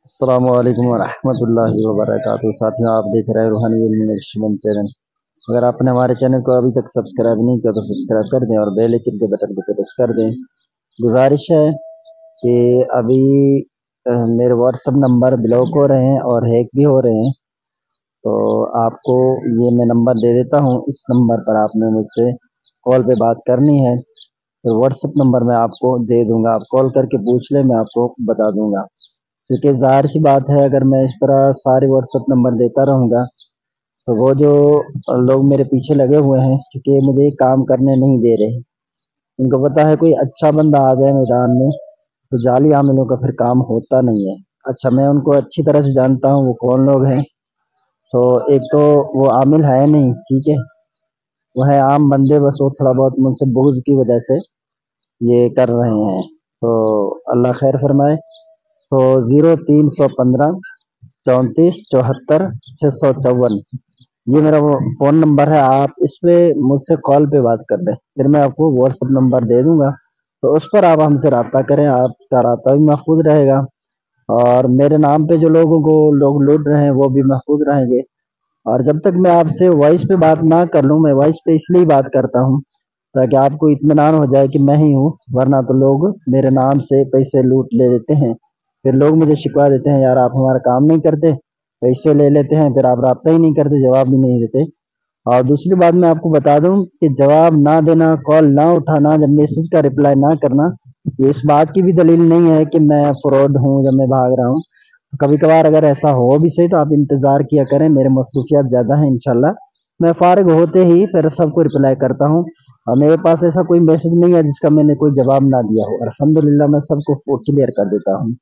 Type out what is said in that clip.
السلام علیکم ورحمۃ اللہ وبرکاتہ ساتھیوں، آپ دیکھ رہے ہیں روحانی علم چینل۔ اگر آپ نے ہمارے چینل کو ابھی تک سبسکرائب نہیں کیا تو سبسکرائب کر دیں اور بیل آئکن کے بٹن کو پریس کر دیں۔ گزارش ہے کہ ابھی میرے واٹس ایپ نمبر بلاک ہو رہے ہیں اور ہیک بھی ہو رہے ہیں، تو آپ کو یہ میں نمبر دے دیتا ہوں۔ اس نمبر پر آپ نے مجھ سے کال پہ بات کرنی ہے، تو واٹس ایپ نمبر میں آپ کو دے دوں گا، آپ کال کر کے پوچھ لیں، میں آپ کو بتا دوں گا۔ کیونکہ ظاہر سی بات ہے، اگر میں اس طرح سارے واٹس ایپ نمبر دیتا رہوں گا تو وہ جو لوگ میرے پیچھے لگے ہوئے ہیں، کیونکہ مجھے کام کرنے نہیں دے رہے، ان کو پتہ ہے کوئی اچھا بندہ آ جائے میدان میں تو جعلی عاملوں کا پھر کام ہوتا نہیں ہے۔ اچھا، میں ان کو اچھی طرح سے جانتا ہوں وہ کون لوگ ہیں۔ تو ایک تو وہ عامل ہے نہیں، ٹھیک ہے، وہ ہے عام بندے، بس وہ تھوڑا بہت مجھ سے بغض کی وجہ سے یہ کر رہے ہیں، تو اللہ خیر فرمائے۔ تو 0315 34 74 654 یہ میرا وہ فون نمبر ہے، آپ اس پہ مجھ سے کال پہ بات کر لیں، پھر میں آپ کو واٹس ایپ نمبر دے دوں گا، تو اس پر آپ ہم سے رابطہ کریں، آپ کا رابطہ بھی محفوظ رہے گا اور میرے نام پہ جو لوگ لوٹ رہے ہیں وہ بھی محفوظ رہیں گے۔ اور جب تک میں آپ سے وائس پہ بات نہ کر لوں، میں وائس پہ اس لیے بات کرتا ہوں تاکہ آپ کو اطمینان ہو جائے کہ میں ہی ہوں، ورنہ تو لوگ میرے نام سے پیسے لوٹ لے لیتے ہیں، پھر لوگ مجھے شکوا دیتے ہیں، یار آپ ہمارا کام نہیں کرتے، پیسے لے لیتے ہیں، پھر آپ رابطہ ہی نہیں کرتے، جواب بھی نہیں دیتے۔ اور دوسری بات میں آپ کو بتا دوں کہ جواب نہ دینا، کال نہ اٹھانا، جب میسج کا رپلائی نہ کرنا، یہ اس بات کی بھی دلیل نہیں ہے کہ میں فراڈ ہوں جب میں بھاگ رہا ہوں۔ کبھی کبھار اگر ایسا ہو بھی صحیح تو آپ انتظار کیا کریں، میرے مصروفیات زیادہ ہیں، انشاءاللہ میں فارغ ہوتے ہی پھر سب کو رپلائی کرتا ہوں، اور میرے پاس ایسا کوئی میسج نہیں ہے جس کا میں نے کوئی جواب نہ دیا ہو، الحمدللہ میں سب کو کلیئر کر دیتا ہوں۔